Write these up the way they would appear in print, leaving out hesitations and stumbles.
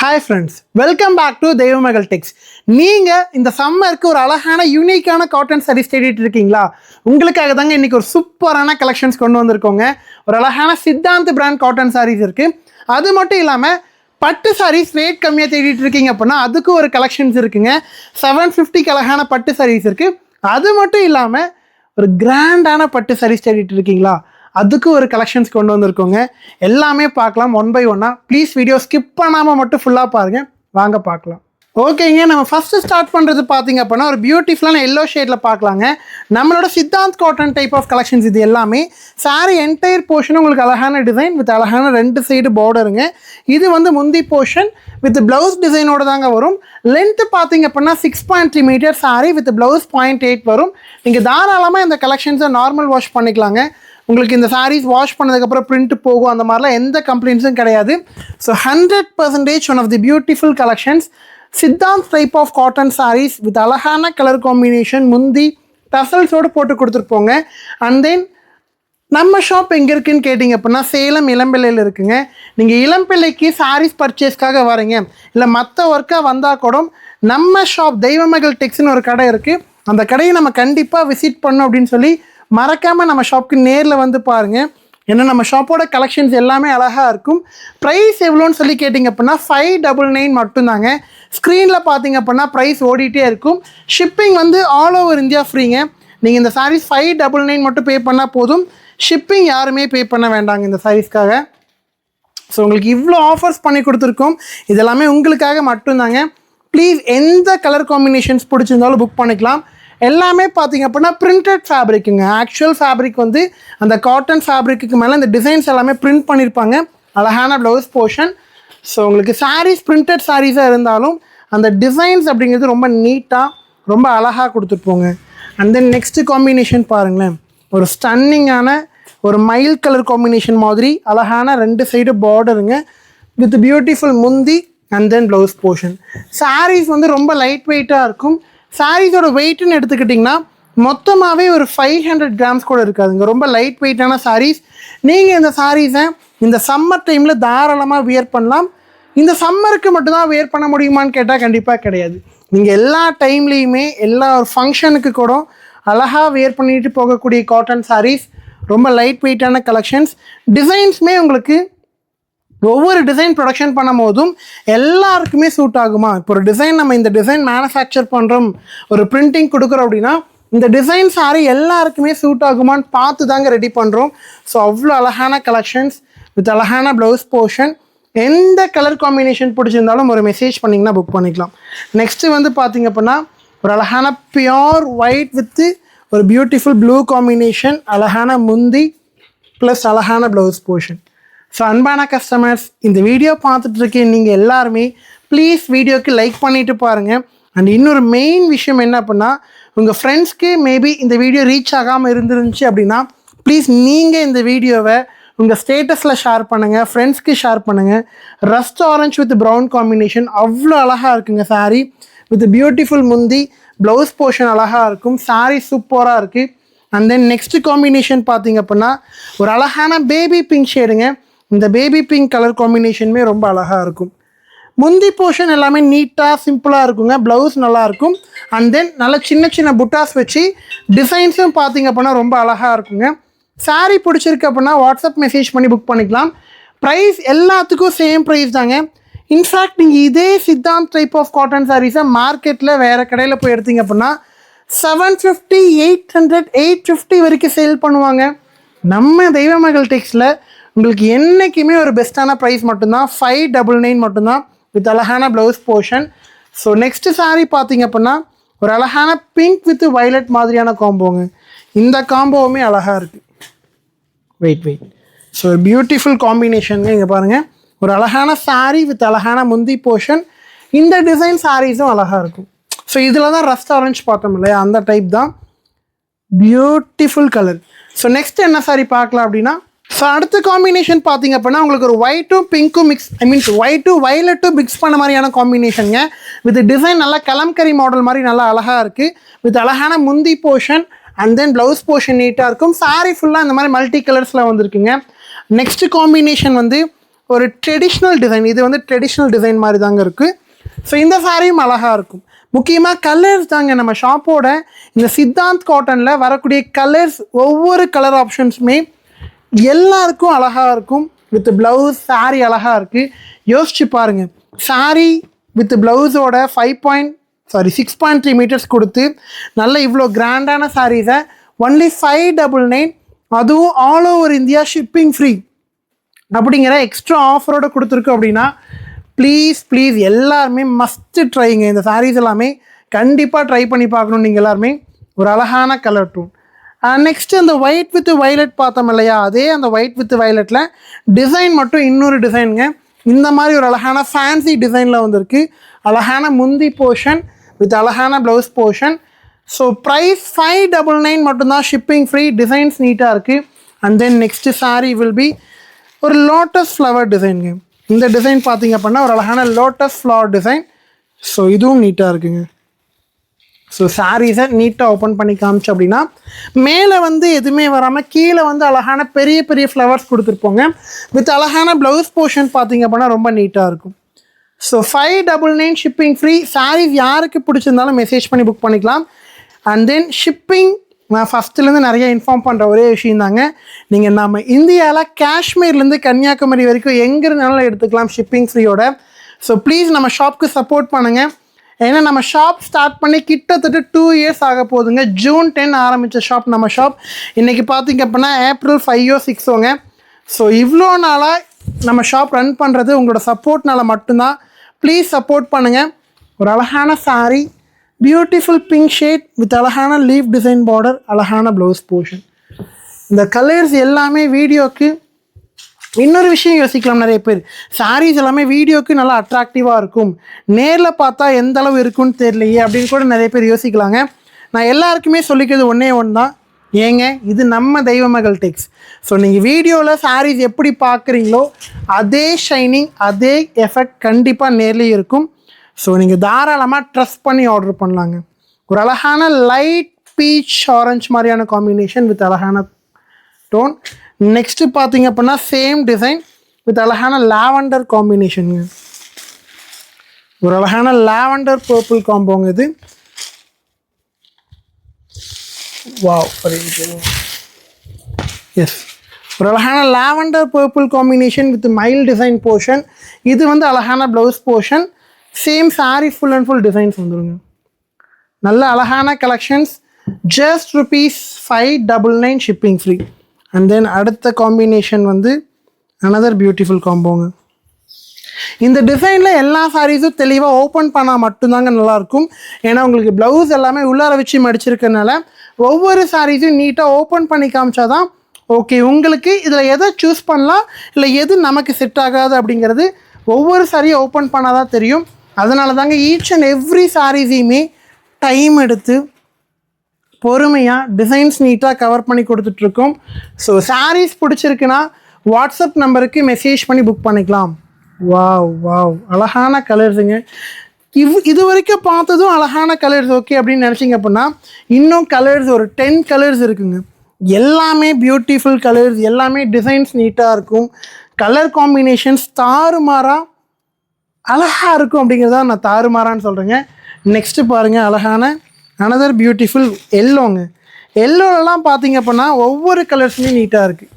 Hi friends, welcome back to Devamagal Techs. நீங்கள் இந்த சம்மருக்கு ஒரு அழகான யூனிக்கான காட்டன் சாரீஸ் தேடிட்டு இருக்கீங்களா? உங்களுக்காக தாங்க இன்னைக்கு ஒரு சூப்பரான கலெக்ஷன்ஸ் கொண்டு வந்திருக்கோங்க. ஒரு அழகான சித்தாந்த் பிராண்ட் காட்டன் சாரீஸ் இருக்கு. அது மட்டும் இல்லாமல் பட்டு சாரீஸ் ரேட் கம்மியாக தேடிட்டு இருக்கீங்க அப்படின்னா அதுக்கு ஒரு கலெக்ஷன்ஸ் இருக்குங்க. 750 அழகான பட்டு சாரீஸ் இருக்கு. அது மட்டும் இல்லாமல் ஒரு கிராண்டான பட்டு சாரீஸ் தேடிட்டு இருக்கீங்களா? அதுக்கு ஒரு கலெக்ஷன்ஸ் கொண்டு வந்திருக்கோங்க. எல்லாமே பார்க்கலாம் ஒன் பை ஒன்னா. ப்ளீஸ் வீடியோ ஸ்கிப் பண்ணாமல் மட்டும் ஃபுல்லாக பாருங்கள். வாங்க பார்க்கலாம். ஓகேங்க, நம்ம ஃபஸ்ட்டு ஸ்டார்ட் பண்ணுறது பார்த்தீங்க அப்படின்னா ஒரு பியூட்டிஃபுல்லான எல்லோ ஷேடில் பார்க்கலாங்க. நம்மளோட Siddhant cotton type of collections இது எல்லாமே. சாரி என்டையர் போர்ஷன் உங்களுக்கு அழகான டிசைன் வித் அழகான 2 சைடு பார்டருங்க. இது வந்து முந்தி போர்ஷன் வித் ப்ளவுஸ் டிசைனோட தாங்க வரும். லென்த்து பார்த்தீங்க அப்படின்னா 6.3 மீட்டர் சாரி வித் ப்ளவுஸ் 0.8 வரும். நீங்கள் தாராளமாக இந்த கலெக்ஷன்ஸை நார்மல் வாஷ் பண்ணிக்கலாங்க. உங்களுக்கு இந்த சாரீஸ் வாஷ் பண்ணதுக்கப்புறம் பிரிண்ட் போகும், அந்த மாதிரிலாம் எந்த கம்ப்ளைண்ட்ஸும் கிடையாது. So 100% one of the beautiful collections Siddhant type of cotton saris with அழகான கலர் காம்பினேஷன் முந்தி டசல்ஸோடு போட்டு கொடுத்துருப்போங்க. அண்ட் தென் நம்ம ஷாப் எங்கே இருக்குதுன்னு கேட்டிங்க அப்படின்னா சேலம் இளம்பிள்ளையில் இருக்குங்க. நீங்கள் இளம்பிள்ளைக்கு சாரீஸ் பர்ச்சேஸ்க்காக வரீங்க, இல்லை மற்ற ஒர்க்காக வந்தால் கூட நம்ம ஷாப் தெய்வமகள் டெக்ஸ்னு ஒரு கடை இருக்குது. அந்த கடையை நம்ம கண்டிப்பாக விசிட் பண்ணோம் அப்படின்னு சொல்லி மறக்காமல் நம்ம ஷாப்புக்கு நேரில் வந்து பாருங்கள். ஏன்னா நம்ம ஷாப்போட கலெக்ஷன்ஸ் எல்லாமே அழகாக இருக்கும். ப்ரைஸ் எவ்வளோன்னு சொல்லி கேட்டிங்க அப்படின்னா 599 மட்டும்தாங்க. ஸ்க்ரீனில் பார்த்தீங்க அப்படின்னா ப்ரைஸ் ஓடிட்டே இருக்கும். ஷிப்பிங் வந்து ஆல் ஓவர் இந்தியா ஃப்ரீங்க. நீங்கள் இந்த சாரீஸ் 599 மட்டும் பே பண்ணால் போதும். ஷிப்பிங் யாருமே பே பண்ண வேண்டாங்க இந்த சாரீஸ்க்காக. ஸோ உங்களுக்கு இவ்வளோ ஆஃபர்ஸ் பண்ணி கொடுத்துருக்கோம். இதெல்லாமே உங்களுக்காக மட்டும்தாங்க. ப்ளீஸ் எந்த கலர் காம்பினேஷன்ஸ் பிடிச்சிருந்தாலும் புக் பண்ணிக்கலாம். எல்லாமே பார்த்தீங்க அப்படின்னா பிரிண்டட் ஃபேப்ரிக்குங்க. ஆக்சுவல் ஃபேப்ரிக் வந்து அந்த காட்டன் ஃபேப்ரிக்கு மேலே இந்த டிசைன்ஸ் எல்லாமே பிரிண்ட் பண்ணியிருப்பாங்க. அழகான ப்ளவுஸ் போர்ஷன். ஸோ உங்களுக்கு சாரீஸ் பிரிண்டட் சாரீஸாக இருந்தாலும் அந்த டிசைன்ஸ் அப்படிங்கிறது ரொம்ப நீட்டாக ரொம்ப அழகாக கொடுத்துருப்போங்க. அண்ட் தென் நெக்ஸ்ட்டு காம்பினேஷன் பாருங்களேன். ஒரு ஸ்டன்னிங்கான ஒரு மைல் கலர் காம்பினேஷன் மாதிரி அழகான 2 சைடு பார்டருங்க வித் பியூட்டிஃபுல் முந்தி and then blouse portion. Saris வந்து ரொம்ப லைட் வெயிட்டாக இருக்கும். சாரீஸோட வெயிட்னு எடுத்துக்கிட்டிங்கன்னா மொத்தமாகவே ஒரு 500 கிராம்ஸ் கூட இருக்காதுங்க. ரொம்ப லைட் வெயிட்டான சாரீஸ். நீங்கள் இந்த சாரீஸை இந்த சம்மர் டைமில் தாராளமாக வியர் பண்ணலாம். இந்த சம்மருக்கு மட்டும்தான் வியர் பண்ண முடியுமான்னு கேட்டால் கண்டிப்பாக கிடையாது. நீங்கள் எல்லா டைம்லேயுமே எல்லா ஒரு ஃபங்க்ஷனுக்கு கூட அழகாக வியர் பண்ணிட்டு போகக்கூடிய காட்டன் சாரீஸ். ரொம்ப லைட் வெயிட்டான கலெக்ஷன்ஸ். டிசைன்ஸுமே உங்களுக்கு ஒவ்வொரு டிசைன் ப்ரொடக்ஷன் பண்ணும் போதும் எல்லாருக்குமே சூட் ஆகுமா? இப்போ ஒரு டிசைன் நம்ம இந்த டிசைன் மேனுஃபேக்சர் பண்ணுறோம், ஒரு பிரிண்டிங் கொடுக்குறோம் அப்படின்னா இந்த டிசைன் சாரி எல்லாருக்குமே சூட் ஆகுமான்னு பார்த்து தாங்க ரெடி பண்ணுறோம். ஸோ அவ்வளோ அழகான கலெக்ஷன்ஸ் வித் அழகான ப்ளவுஸ் போர்ஷன். எந்த கலர் காம்பினேஷன் பிடிச்சிருந்தாலும் ஒரு மெசேஜ் பண்ணிங்கன்னா புக் பண்ணிக்கலாம். நெக்ஸ்ட்டு வந்து பார்த்திங்க அப்படின்னா ஒரு அழகான பியோர் ஒயிட் வித்து ஒரு பியூட்டிஃபுல் ப்ளூ காம்பினேஷன், அழகான முந்தி ப்ளஸ் அழகான ப்ளவுஸ் போர்ஷன். ஸோ அன்பான கஸ்டமர்ஸ், இந்த வீடியோ பார்த்துட்ருக்கேன் நீங்கள் எல்லாருமே ப்ளீஸ் வீடியோக்கு லைக் பண்ணிவிட்டு பாருங்கள். அண்ட் இன்னொரு மெயின் விஷயம் என்ன அப்படின்னா, உங்கள் ஃப்ரெண்ட்ஸ்க்கு மேபி இந்த வீடியோ ரீச் ஆகாமல் இருந்துருந்துச்சு அப்படின்னா ப்ளீஸ் நீங்கள் இந்த வீடியோவை உங்கள் ஸ்டேட்டஸில் ஷேர் பண்ணுங்கள், ஃப்ரெண்ட்ஸ்க்கு ஷேர் பண்ணுங்கள். Rust orange with brown combination அவ்வளோ அழகாக இருக்குங்க. சாரீ வித் பியூட்டிஃபுல் முந்தி ப்ளவுஸ் போர்ஷன் அழகாக இருக்கும். சாரீ சூப்பராக இருக்குது. அண்ட் தென் நெக்ஸ்ட் காம்பினேஷன் பார்த்தீங்க அப்படின்னா ஒரு அழகான பேபி பிங்க் ஷேடுங்க. இந்த பேபி பிங்க் கலர் காம்பினேஷனுமே ரொம்ப அழகாக இருக்கும். முந்தி போர்ஷன் எல்லாமே நீட்டாக சிம்பிளாக இருக்குங்க. ப்ளவுஸ் நல்லாயிருக்கும். அண்ட் தென் நல்லா சின்ன சின்ன புட்டாஸ் வச்சு டிசைன்ஸும் பார்த்திங்க அப்படின்னா ரொம்ப அழகாக இருக்குங்க. சாரீ பிடிச்சிருக்கு அப்படின்னா வாட்ஸ்அப் மெசேஜ் பண்ணி புக் பண்ணிக்கலாம். ப்ரைஸ் எல்லாத்துக்கும் சேம் ப்ரைஸ் தாங்க. இன்ஃபேக்ட் நீங்கள் இதே சித்தாந்த் டைப் ஆஃப் காட்டன் சாரீஸை மார்க்கெட்டில் வேறு கடையில் போய் எடுத்தீங்க அப்படின்னா 750, 800, 850 வரைக்கும் சேல் பண்ணுவாங்க. நம்ம தெய்வமகள் டெக்ஸில் உங்களுக்கு என்றைக்குமே ஒரு பெஸ்ட்டான ப்ரைஸ் மட்டும்தான். 599 மட்டும்தான் வித் அழகான blouse portion. So next sari பார்த்தீங்க அப்படின்னா ஒரு அழகான பிங்க் வித் வயலட் மாதிரியான காம்போங்க. இந்த காம்போவுமே அழகாக இருக்குது. வெயிட் ஸோ ஒரு பியூட்டிஃபுல் காம்பினேஷனுங்க. இங்கே பாருங்கள், ஒரு அழகான சாரீ வித் அழகான முந்தி போர்ஷன். இந்த டிசைன் சாரீஸும் அழகாக இருக்கும். ஸோ இதில் தான் ரஸ்ட் ஆரஞ்ச் பார்த்தோம் இல்லையா, அந்த டைப் தான். Beautiful colour. ஸோ நெக்ஸ்ட் என்ன சாரீ பார்க்கலாம் அப்படின்னா, ஸோ அடுத்த காம்பினேஷன் பார்த்தீங்க அப்படின்னா உங்களுக்கு ஒரு ஒயிட்டும் பிங்க்கும் மிக்ஸ், ஒயிட்டும் வயலட்டும் மிக்ஸ் பண்ண மாதிரியான காம்பினேஷனுங்க. வித் டிசைன் நல்லா கலம்கரி மாடல் மாதிரி நல்லா அழகாக இருக்குது. வித் அழகான முந்தி portion and then blouse portion நீட்டாக இருக்கும். சாரீ ஃபுல்லாக இந்த மாதிரி மல்டி கலர்ஸில் வந்துருக்குங்க. நெக்ஸ்ட் காம்பினேஷன் வந்து ஒரு ட்ரெடிஷ்னல் டிசைன். இது வந்து ட்ரெடிஷ்னல் டிசைன் மாதிரி தாங்க இருக்குது. ஸோ இந்த சாரியும் அழகாக இருக்கும். முக்கியமாக கலர்ஸ் தாங்க நம்ம ஷாப்போட இந்த சித்தாந்த் காட்டனில் வரக்கூடிய கலர்ஸ், ஒவ்வொரு கலர் ஆப்ஷன்ஸுமே எல்லாருக்கும் அழகாக இருக்கும். வித் ப்ளவுஸ் சாரீ அழகாக இருக்குது. யோசிச்சு பாருங்கள், சாரீ வித் ப்ளவுஸோட 6.3 மீட்டர்ஸ் கொடுத்து நல்ல இவ்வளோ கிராண்டான சாரீஸை ஒன்லி 599, அதுவும் all over India shipping free அப்படிங்கிற எக்ஸ்ட்ரா ஆஃபரோடு கொடுத்துருக்கோம். அப்படின்னா ப்ளீஸ் எல்லாருமே மஸ்ட்டு ட்ரைங்க. இந்த சாரீஸ் எல்லாமே கண்டிப்பாக ட்ரை பண்ணி பார்க்கணும். நீங்கள் எல்லாருமே ஒரு அழகான கலர் டோன். நெக்ஸ்ட்டு அந்த ஒயிட் வித் வயலட் பார்த்தோம் இல்லையா, அதே அந்த ஒயிட் வித் வயலட்டில் டிசைன் மட்டும் இன்னொரு டிசைனுங்க. இந்த மாதிரி ஒரு அழகான ஃபேன்சி டிசைனில் வந்திருக்கு. அழகான முந்தி போர்ஷன் வித் அழகான ப்ளவுஸ் போர்ஷன். ஸோ ப்ரைஸ் 599 மட்டும்தான், ஷிப்பிங் ஃப்ரீ. டிசைன்ஸ் நீட்டாக இருக்குது. And then next sari will be ஒரு லோட்டஸ் ஃப்ளவர் டிசைனுங்க. இந்த டிசைன் பார்த்தீங்க அப்படின்னா ஒரு அழகான லோட்டஸ் ஃப்ளவர் டிசைன். ஸோ இதுவும் நீட்டாக இருக்குங்க. ஸோ சாரீஸை நீட்டாக ஓப்பன் பண்ணி காமிச்சு அப்படின்னா மேலே வந்து எதுவுமே வராமல் கீழே வந்து அழகான பெரிய பெரிய ஃப்ளவர்ஸ் கொடுத்துருப்போங்க. வித் அழகான ப்ளவுஸ் போர்ஷன் பார்த்தீங்க அப்படின்னா ரொம்ப நீட்டாக இருக்கும். So 599 shipping free. சாரீஸ் யாருக்கு பிடிச்சிருந்தாலும் மெசேஜ் பண்ணி புக் பண்ணிக்கலாம். அண்ட் தென் ஷிப்பிங் நான் ஃபஸ்ட்டுலேருந்து நிறைய இன்ஃபார்ம் பண்ணுற ஒரே விஷயம் தாங்க, நீங்கள் நம்ம இந்தியாவில் காஷ்மீர்லேருந்து கன்னியாகுமரி வரைக்கும் எங்கே இருந்தாலும் எடுத்துக்கலாம் ஷிப்பிங் ஃப்ரீயோட. ஸோ ப்ளீஸ் நம்ம ஷாப்புக்கு சப்போர்ட் பண்ணுங்கள். ஏன்னா நம்ம ஷாப் ஸ்டார்ட் பண்ணி கிட்டத்தட்ட 2 இயர்ஸ் ஆக போகுதுங்க. June 10 ஆரம்பித்த ஷாப் நம்ம ஷாப். இன்றைக்கி பார்த்திங்க அப்படின்னா April 5 6ங்க. ஸோ இவ்வளோ நாளாக நம்ம ஷாப் ரன் பண்ணுறது உங்களோட சப்போர்ட்னால மட்டும்தான். ப்ளீஸ் சப்போர்ட் பண்ணுங்கள். ஒரு அழகான sari, beautiful pink shade with அழகான லீஃப் டிசைன் பார்டர், அழகான ப்ளவுஸ் போர்ஷன். இந்த கலர்ஸ் எல்லாமே வீடியோக்கு இன்னொரு விஷயம் யோசிக்கலாம் நிறைய பேர், சாரீஸ் எல்லாமே வீடியோக்கு நல்லா அட்ராக்டிவாக இருக்கும், நேரில் பார்த்தா எந்த அளவு இருக்குன்னு தெரியலையே அப்படின்னு கூட நிறைய பேர் யோசிக்கலாங்க. நான் எல்லாருக்குமே சொல்லிக்கிறது ஒன்றே தான், ஏங்க இது நம்ம தெய்வமகள் டெக்ஸ். ஸோ நீங்கள் வீடியோவில் சாரீஸ் எப்படி பார்க்குறீங்களோ அதே ஷைனிங், அதே எஃபெக்ட் கண்டிப்பாக நேர்லேயே இருக்கும். ஸோ நீங்கள் தாராளமாக ட்ரஸ்ட் பண்ணி ஆர்டர் பண்ணலாங்க. ஒரு அழகான லைட் பீச் ஆரஞ்ச் மாதிரியான காம்பினேஷன் வித் அழகான டோன். நெக்ஸ்ட்டு பார்த்தீங்க அப்படின்னா சேம் டிசைன் வித் அழகான லாவெண்டர் காம்பினேஷனுங்க. ஒரு அழகான லாவெண்டர் பர்பிள் காம்போங்க இது. வாவ், எஸ், ஒரு அழகான lavender purple combination with mile design portion. இது வந்து அழகான blouse portion. Same sari full and full designs வந்துடுங்க. நல்ல அழகான collections. Just ₹599 shipping free. And then அடுத்த காம்பினேஷன் வந்து அனதர் பியூட்டிஃபுல் காம்போங்க. இந்த டிசைனில் எல்லா சாரீஸும் தெளிவாக ஓப்பன் பண்ணால் மட்டும்தாங்க நல்லாயிருக்கும். ஏன்னா உங்களுக்கு ப்ளவுஸ் எல்லாமே உள்ளார வச்சு மடிச்சிருக்கனால ஒவ்வொரு சாரீஸும் நீட்டாக ஓப்பன் பண்ணி காமிச்சாதான் ஓகே உங்களுக்கு இதில் எதை சூஸ் பண்ணலாம், இல்லை எது நமக்கு செட் ஆகாது அப்படிங்கிறது ஒவ்வொரு சாரியும் ஓப்பன் பண்ணால் தான் தெரியும். அதனால தாங்க ஈச் அண்ட் எவ்ரி சாரீஸையுமே டைம் எடுத்து பொறுமையாக டிசைன்ஸ் நீட்டாக கவர் பண்ணி கொடுத்துட்ருக்கோம். ஸோ சாரீஸ் பிடிச்சிருக்குன்னா வாட்ஸ்அப் நம்பருக்கு மெசேஜ் பண்ணி புக் பண்ணிக்கலாம். வாவ் வாவ், அழகான கலர்ஸுங்க. இது வரைக்கும் பார்த்ததும் அழகான கலர்ஸ் ஓகே அப்படின்னு நினச்சிங்க அப்படின்னா இன்னும் கலர்ஸ் ஒரு 10 கலர்ஸ் இருக்குங்க. எல்லாமே பியூட்டிஃபுல் கலர்ஸ், எல்லாமே டிசைன்ஸ் நீட்டாக இருக்கும். கலர் காம்பினேஷன்ஸ் தாறுமாறாக அழகாக இருக்கும் அப்படிங்கிறத நான் தாறுமாறான்னு சொல்கிறேங்க. நெக்ஸ்ட்டு பாருங்கள், அழகான அனதர் பியூட்டிஃபுல் எல்லோங்க. எல்லோலலாம் பார்த்தீங்க அப்படின்னா ஒவ்வொரு கலர்ஸுமே நீட்டாக இருக்குது.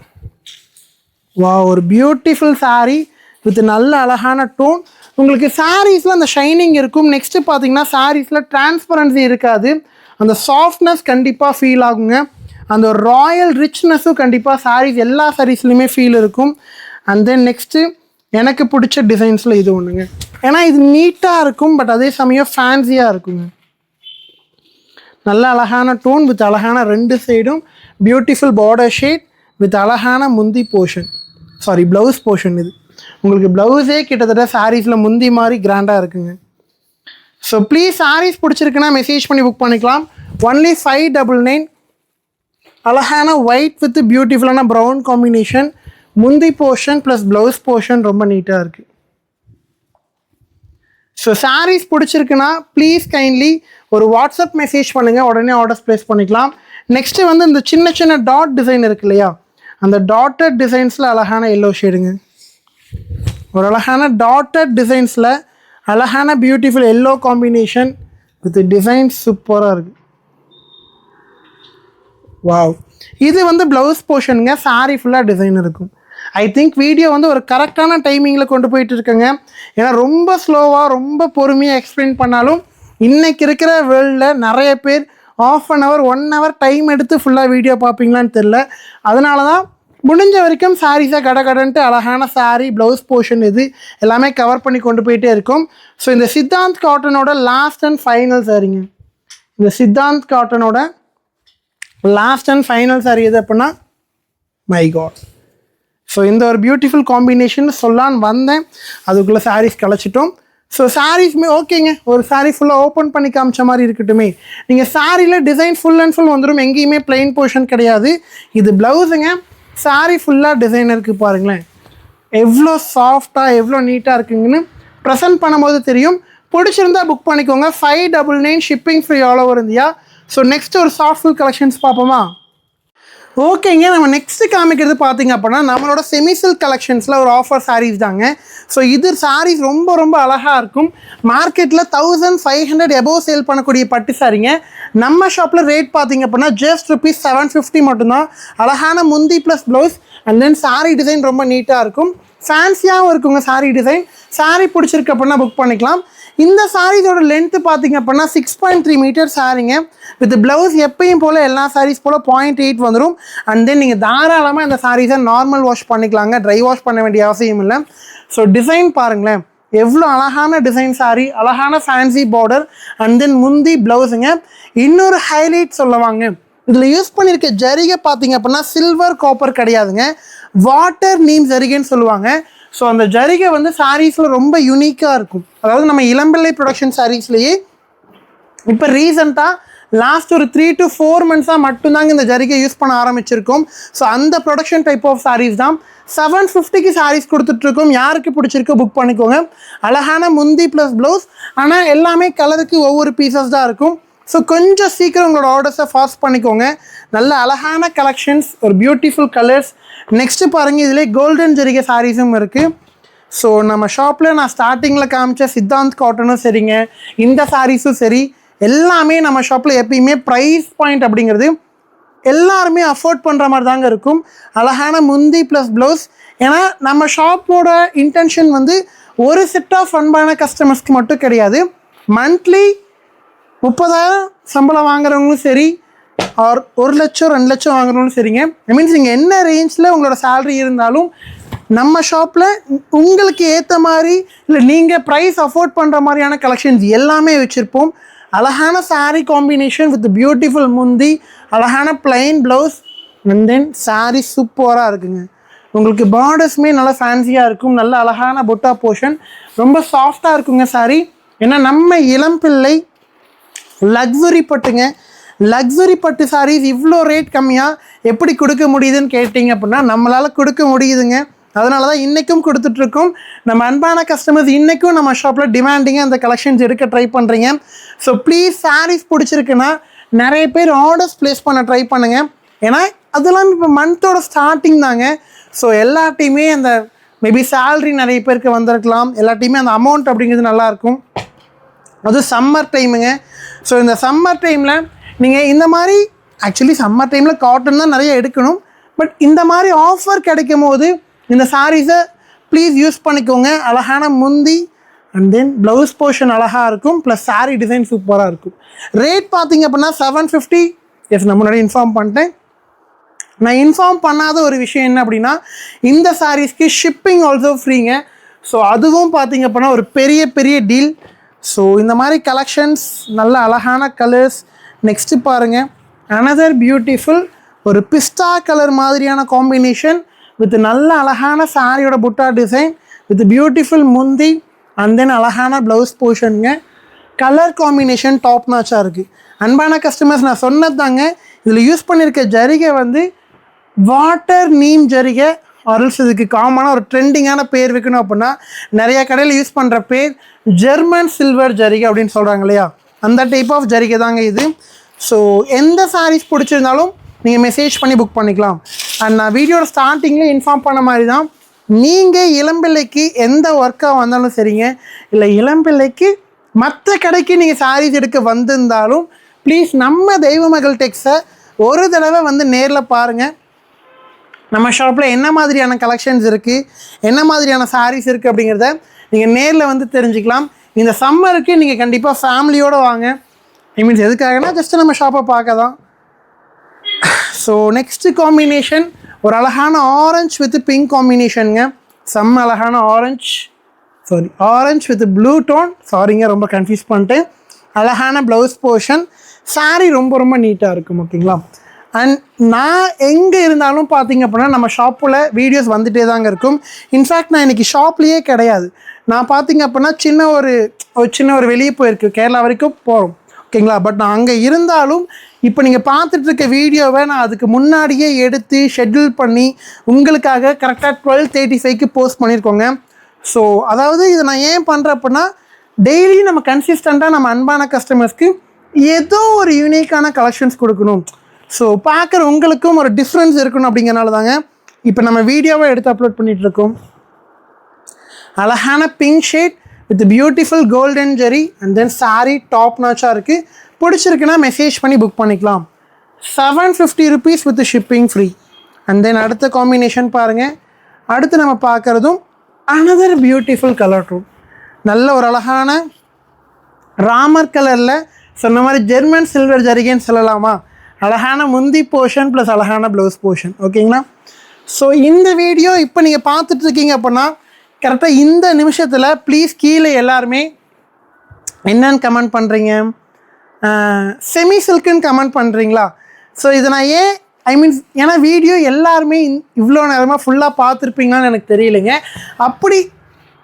வா, ஒரு பியூட்டிஃபுல் சாரீ வித் நல்ல அழகான டோன். உங்களுக்கு சாரீஸில் அந்த ஷைனிங் இருக்கும். நெக்ஸ்ட்டு பார்த்தீங்கன்னா சாரீஸில் டிரான்ஸ்பரன்சி இருக்காது. அந்த சாஃப்ட்னஸ் கண்டிப்பாக ஃபீல் ஆகுங்க. அந்த ஒரு ராயல் ரிச்னஸும் கண்டிப்பாக சாரீஸ் எல்லா சாரீஸ்லையுமே ஃபீல் இருக்கும். அண்ட் தென் நெக்ஸ்ட்டு எனக்கு பிடிச்ச டிசைன்ஸில் இது ஒன்றுங்க. ஏன்னா இது நீட்டாக இருக்கும், பட் அதே சமயம் ஃபேன்சியாக இருக்குங்க. நல்ல அழகான டோன் வித் அழகான 2 சைடும் பியூட்டிஃபுல் பார்டர் ஷேட் வித் அழகான முந்தி போர்ஷன், ப்ளவுஸ் போர்ஷன். இது உங்களுக்கு ப்ளவுஸே கிட்டத்தட்ட சாரீஸில் முந்தி மாதிரி கிராண்டாக இருக்குங்க. ஸோ ப்ளீஸ் சாரீஸ் பிடிச்சிருக்குன்னா மெசேஜ் பண்ணி புக் பண்ணிக்கலாம். ஒன்லி 599. அழகான ஒயிட் வித் பியூட்டிஃபுல்லான ப்ரௌன் காம்பினேஷன், முந்தி போர்ஷன் ப்ளஸ் ப்ளவுஸ் போர்ஷன் ரொம்ப நீட்டாக இருக்குது. ஸோ சாரீஸ் பிடிச்சிருக்குன்னா ப்ளீஸ் கைண்ட்லி ஒரு வாட்ஸ்அப் மெசேஜ் பண்ணுங்கள், உடனே ஆர்டர்ஸ் ப்ளேஸ் பண்ணிக்கலாம். நெக்ஸ்ட்டு வந்து இந்த சின்ன சின்ன டாட் டிசைன் இருக்கு இல்லையா, அந்த டாட்டட் டிசைன்ஸில் அழகான எல்லோ ஷேடுங்க. ஒரு அழகான டாட்டட் டிசைன்ஸில் அழகான beautiful yellow combination with design சூப்பராக இருக்குது. வாவ், இது வந்து ப்ளவுஸ் போர்ஷனுங்க. சாரீ ஃபுல்லாக டிசைன் இருக்கும். ஐ திங்க் வீடியோ வந்து ஒரு கரெக்டான டைமிங்கில் கொண்டு போயிட்டு இருக்கேங்க. ஏன்னா ரொம்ப ஸ்லோவாக ரொம்ப பொறுமையாக எக்ஸ்பிளைன் பண்ணாலும் இன்றைக்கி இருக்கிற வேர்ல்டில் நிறைய பேர் ½ அன் ஹவர் 1 ஹவர் டைம் எடுத்து ஃபுல்லாக வீடியோ பார்ப்பீங்களான்னு தெரில. அதனால தான் முடிஞ்ச வரைக்கும் சாரீஸை கடன்ட்டு அழகான சாரீ ப்ளவுஸ் போர்ஷன் இது எல்லாமே கவர் பண்ணி கொண்டு போயிட்டே இருக்கும். ஸோ இந்த சித்தாந்த் காட்டனோட லாஸ்ட் அண்ட் ஃபைனல் சாரீங்க. இந்த சித்தாந்த் காட்டனோட லாஸ்ட் அண்ட் ஃபைனல் சாரீ எது அப்படின்னா மை காட். ஸோ இந்த ஒரு பியூட்டிஃபுல் காம்பினேஷன் சொல்லான்னு வந்தேன், அதுக்குள்ளே சாரீஸ் கிடச்சிட்டோம். ஸோ சாரீஸ்மே ஓகேங்க. ஒரு சாரீ ஃபுல்லாக ஓப்பன் பண்ணி காமிச்ச மாதிரி இருக்கட்டுமே. நீங்கள் சாரியில் டிசைன் ஃபுல் அண்ட் ஃபுல் வந்துடும், எங்கேயுமே பிளெயின் போர்ஷன் கிடையாது. இது ப்ளவுஸுங்க. சாரீ ஃபுல்லாக டிசைன் இருக்குது பாருங்களேன், எவ்வளோ சாஃப்டாக எவ்வளோ நீட்டாக இருக்குங்கன்னு ப்ரெசென்ட் பண்ணும்போது தெரியும். பிடிச்சிருந்தா புக் பண்ணிக்கோங்க. 599 shipping free all over India. So next ஒரு சாஃப்ட்ஃபுல் கலெக்ஷன்ஸ் பார்ப்போமா? ஓகேங்க, நம்ம நெக்ஸ்ட்டு காமிக்கிறது பார்த்திங்க அப்படின்னா நம்மளோட செமிசில்க் கலெக்ஷன்ஸில் ஒரு ஆஃபர் சாரீஸ் தாங்க. ஸோ இது சாரீஸ் ரொம்ப ரொம்ப அழகாக இருக்கும். மார்க்கெட்டில் 1500 எபோவ் சேல் பண்ணக்கூடிய பட்டு சாரீங்க. நம்ம ஷாப்பில் ரேட் பார்த்திங்க அப்படின்னா ஜஸ்ட் ₹750 மட்டும்தான். அழகான முந்தி plus blouse and then sari design ரொம்ப நீட்டாக இருக்கும். ஃபேன்சியாகவும் இருக்குங்க சாரீ டிசைன். சாரீ பிடிச்சிருக்கு அப்படின்னா புக் பண்ணிக்கலாம். இந்த சாரீஸோட லென்த்து பார்த்திங்க அப்படின்னா 6.3 மீட்டர் சாரீங்க. வித் ப்ளவுஸ் எப்பயும் போல் எல்லா சாரீஸ் போல் 0.8 வந்துடும். அண்ட் தென் நீங்கள் தாராளமாக இந்த சாரீஸை நார்மல் வாஷ் பண்ணிக்கலாங்க, ட்ரை வாஷ் பண்ண வேண்டிய அவசியம் இல்லை. ஸோ டிசைன் பாருங்களேன், எவ்வளோ அழகான டிசைன் சாரீ, அழகான ஃபேன்சி பார்டர் அண்ட் தென் முந்தி ப்ளவுஸுங்க. இன்னொரு ஹைலைட் சொல்லுவாங்க, இதில் யூஸ் பண்ணியிருக்க ஜரிகை பார்த்திங்க அப்படின்னா சில்வர் காப்பர் கிடையாதுங்க, வாட்டர் நீம் ஜரிகைன்னு சொல்லுவாங்க. ஸோ அந்த ஜரிகை வந்து சாரீஸில் ரொம்ப யூனிக்காக இருக்கும். அதாவது நம்ம இளம்பிள்ளை ப்ரொடக்ஷன் சாரீஸ்லேயே இப்போ ரீசெண்டாக லாஸ்ட் ஒரு 3 to 4 மந்த்ஸாக மட்டும்தாங்க இந்த ஜரிகை யூஸ் பண்ண ஆரம்பிச்சிருக்கோம். ஸோ அந்த ப்ரொடக்ஷன் டைப் ஆஃப் சாரீஸ் தான் 750க்கு சாரீஸ் கொடுத்துட்ருக்கோம். யாருக்கு பிடிச்சிருக்கோ புக் பண்ணிக்கோங்க. அழகான முந்தி ப்ளஸ் ப்ளவுஸ், ஆனால் எல்லாமே கலருக்கு ஒவ்வொரு பீசஸ் தான் இருக்கும். ஸோ கொஞ்சம் சீக்கிரம் உங்களோட ஆர்டர்ஸை ஃபாஸ்ட் பண்ணிக்கோங்க. நல்ல அழகான கலெக்ஷன்ஸ், ஒரு பியூட்டிஃபுல் கலர்ஸ். நெக்ஸ்ட்டு பாருங்கள், இதிலே கோல்டன் ஜரிகை சாரீஸும் இருக்குது. ஸோ நம்ம ஷாப்பில் நான் ஸ்டார்டிங்கில் காமிச்ச சித்தாந்த் காட்டனும் சரிங்க, இந்த சாரீஸும் சரி, எல்லாமே நம்ம ஷாப்பில் எப்பயுமே ப்ரைஸ் பாயிண்ட் அப்படிங்கிறது எல்லாருமே அஃபோர்ட் பண்ணுற மாதிரி தாங்க இருக்கும். அழகான முந்தி ப்ளஸ் ப்ளவுஸ். ஏன்னா நம்ம ஷாப்போட இன்டென்ஷன் வந்து ஒரு செட் ஆஃப் அன்பான கஸ்டமர்ஸ்க்கு மட்டும் கிடையாது. மந்த்லி 30,000 சம்பளம் வாங்குறவங்களும் சரி, ஆர் 1 லட்சம் 2 லட்சம் வாங்குறவங்களும் சரிங்க. ஐ மீன்ஸ் நீங்கள் என்ன ரேஞ்சில் உங்களோட சேலரி இருந்தாலும் நம்ம ஷாப்பில் உங்களுக்கு ஏற்ற மாதிரி இல்லை நீங்கள் ப்ரைஸ் அஃபோர்ட் பண்ணுற மாதிரியான கலெக்ஷன்ஸ் எல்லாமே வச்சுருப்போம். அழகான சாரீ காம்பினேஷன் வித் பியூட்டிஃபுல் முந்தி, அழகான plain blouse and then sari சூப்பராக இருக்குங்க. உங்களுக்கு பார்டர்ஸுமே நல்லா ஃபேன்சியாக இருக்கும். நல்ல அழகான பொட்டா போர்ஷன், ரொம்ப சாஃப்டாக இருக்குங்க சாரீ. ஏன்னா நம்ம இளம்பிள்ளை லக்ஸுரி பட்டுங்க. லக்ஸுரி பட்டு சாரீஸ் இவ்வளோ ரேட் கம்மியாக எப்படி கொடுக்க முடியுதுன்னு கேட்டிங்க அப்படின்னா நம்மளால் கொடுக்க முடியுதுங்க. அதனால தான் இன்றைக்கும் கொடுத்துட்ருக்கோம். நம்ம அன்பான கஸ்டமர்ஸ் இன்றைக்கும் நம்ம ஷாப்பில் டிமாண்டிங்காக அந்த கலெக்ஷன்ஸ் எடுக்க ட்ரை பண்ணுறீங்க. ஸோ ப்ளீஸ் சாரீஸ் பிடிச்சிருக்குன்னா நிறைய பேர் ஆர்டர்ஸ் ப்ளேஸ் பண்ண ட்ரை பண்ணுங்கள். ஏன்னா அதெல்லாம் இப்போ மந்த்தோட ஸ்டார்டிங் தாங்க. ஸோ எல்லாத்தையுமே அந்த மேபி சேல்ரி நிறைய பேருக்கு வந்திருக்கலாம், எல்லாத்தையுமே அந்த அமௌண்ட் அப்படிங்கிறது நல்லாயிருக்கும். அதுவும் சம்மர் டைமுங்க. ஸோ இந்த சம்மர் டைமில் நீங்கள் இந்த மாதிரி ஆக்சுவலி சம்மர் டைமில் காட்டன் தான் நிறைய எடுக்கணும். பட் இந்த மாதிரி ஆஃபர் கிடைக்கும் போது இந்த சாரீஸை ப்ளீஸ் யூஸ் பண்ணிக்கோங்க. அழகான முந்தி அண்ட் தென் ப்ளவுஸ் போர்ஷன் அழகாக இருக்கும், ப்ளஸ் சாரீ டிசைன் சூப்பராக இருக்கும். ரேட் பார்த்திங்க அப்படின்னா 750. எஸ், நான் முன்னாடி இன்ஃபார்ம் பண்ணிட்டேன். நான் இன்ஃபார்ம் பண்ணாத ஒரு விஷயம் என்ன அப்படின்னா இந்த சாரீஸ்க்கு ஷிப்பிங் ஆல்சோ ஃப்ரீங்க. ஸோ அதுவும் பார்த்திங்க அப்படின்னா ஒரு பெரிய பெரிய டீல். ஸோ இந்த மாதிரி கலெக்ஷன்ஸ், நல்ல அழகான கலர்ஸ். நெக்ஸ்ட்டு பாருங்கள், அனதர் பியூட்டிஃபுல் ஒரு பிஸ்டா கலர் மாதிரியான காம்பினேஷன் வித் நல்ல அழகான சாரியோட புட்டா டிசைன் வித் பியூட்டிஃபுல் முந்தி அண்ட் தென் அழகான ப்ளவுஸ் போர்ஷனுங்க. கலர் காம்பினேஷன் டாப் நாச்சாக இருக்குது. அன்பான கஸ்டமர்ஸ், நான் சொன்னது தாங்க, இதில் யூஸ் பண்ணியிருக்க ஜரிகை வந்து வாட்டர் நீம் ஜரிகை. ஆர்எல்ஸ் இதுக்கு காமனாக ஒரு ட்ரெண்டிங்கான பேர் வைக்கணும் அப்படின்னா நிறைய கடையில் யூஸ் பண்ணுற பேர் ஜெர்மன் சில்வர் ஜரிகை அப்படின்னு சொல்கிறாங்க இல்லையா, அந்த டைப் ஆஃப் ஜரிகை தாங்க இது. ஸோ எந்த சாரீஸ் பிடிச்சிருந்தாலும் நீங்கள் மெசேஜ் பண்ணி புக் பண்ணிக்கலாம். அண்ட் நான் வீடியோட ஸ்டார்டிங்கில் இன்ஃபார்ம் பண்ண மாதிரி தான் நீங்கள் இளம்பிள்ளைக்கு எந்த ஒர்க்காக வந்தாலும் சரிங்க, இல்லை இளம்பிள்ளைக்கு மற்ற கடைக்கு நீங்கள் சாரீஸ் எடுக்க வந்திருந்தாலும் ப்ளீஸ் நம்ம தெய்வமகள் டெக்ஸை ஒரு தடவை வந்து நேரில் பாருங்கள். நம்ம ஷாப்பில் என்ன மாதிரியான கலெக்ஷன்ஸ் இருக்குது, என்ன மாதிரியான சாரீஸ் இருக்குது அப்படிங்கிறத நீங்கள் நேரில் வந்து தெரிஞ்சுக்கலாம். இந்த சம்மருக்கு நீங்கள் கண்டிப்பாக ஃபேமிலியோடு வாங்க. மீன்ஸ் எதுக்காகனா ஜஸ்ட்டு நம்ம ஷாப்பை பார்க்க தான். ஸோ நெக்ஸ்ட்டு காம்பினேஷன் ஒரு அழகான ஆரஞ்ச் வித் பிங்க் காம்பினேஷனுங்க. செம்ம அழகான ஆரஞ்ச் வித் ப்ளூ டோன். சாரிங்க, ரொம்ப கன்ஃபியூஸ் பண்ணிட்டேன். அழகான ப்ளவுஸ் போர்ஷன். சாரீ ரொம்ப ரொம்ப நீட்டாக இருக்கும். ஓகேங்களா? அண்ட் நான் எங்கே இருந்தாலும் பார்த்தீங்க அப்படின்னா நம்ம ஷாப்பில் வீடியோஸ் வந்துகிட்டே தாங்க இருக்கும். இன்ஃபேக்ட் நான் இன்றைக்கி ஷாப்லேயே கிடையாது. நான் பார்த்தீங்க அப்படின்னா சின்ன ஒரு வெளியே போயிருக்கு, கேரளா வரைக்கும் போகிறோம். ஓகேங்களா? பட் நான் அங்கே இருந்தாலும் இப்போ நீங்கள் பார்த்துட்ருக்க வீடியோவை நான் அதுக்கு முன்னாடியே எடுத்து ஷெட்யூல் பண்ணி உங்களுக்காக கரெக்டாக 12:35க்கு போஸ்ட் பண்ணியிருக்கோங்க. ஸோ அதாவது இதை நான் ஏன் பண்ணுறேன் அப்படின்னா டெய்லி நம்ம கன்சிஸ்டண்ட்டாக நம்ம அன்பான கஸ்டமர்ஸ்க்கு ஏதோ ஒரு யூனிக்கான கலெக்ஷன்ஸ் கொடுக்கணும். ஸோ பார்க்குற உங்களுக்கும் ஒரு டிஃப்ரென்ஸ் இருக்கணும் அப்படிங்கிறனால தாங்க இப்போ நம்ம வீடியோவை எடுத்து அப்லோட் பண்ணிகிட்ருக்கோம். அழகான pink shade with beautiful golden zari and then sari top நாச்சாக இருக்குது. பிடிச்சிருக்குன்னா மெசேஜ் பண்ணி புக் பண்ணிக்கலாம். 750 rupees with shipping free. And then அடுத்த காம்பினேஷன் பாருங்கள். அடுத்து நம்ம பார்க்குறதும் அனதர் பியூட்டிஃபுல் கலர் டோன். நல்ல ஒரு அழகான ராமர் கலரில் சொன்ன மாதிரி ஜெர்மன் சில்வர் ஜரிகைன்னு சொல்லலாமா? அழகான முந்தி போர்ஷன் ப்ளஸ் அழகான ப்ளவுஸ் போர்ஷன். ஓகேங்களா? ஸோ இந்த வீடியோ இப்போ நீங்கள் பார்த்துட்ருக்கீங்க அப்படின்னா கரெக்டாக இந்த நிமிஷத்தில் ப்ளீஸ் கீழே எல்லாருமே என்னன்னு கமெண்ட் பண்ணுறீங்க? செமி சில்க்குன்னு கமெண்ட் பண்ணுறீங்களா? ஸோ இதை நான் ஏன்னா வீடியோ எல்லாருமே இவ்வளோ நேரமாக ஃபுல்லாக பார்த்துருப்பீங்களான்னு எனக்கு தெரியலைங்க. அப்படி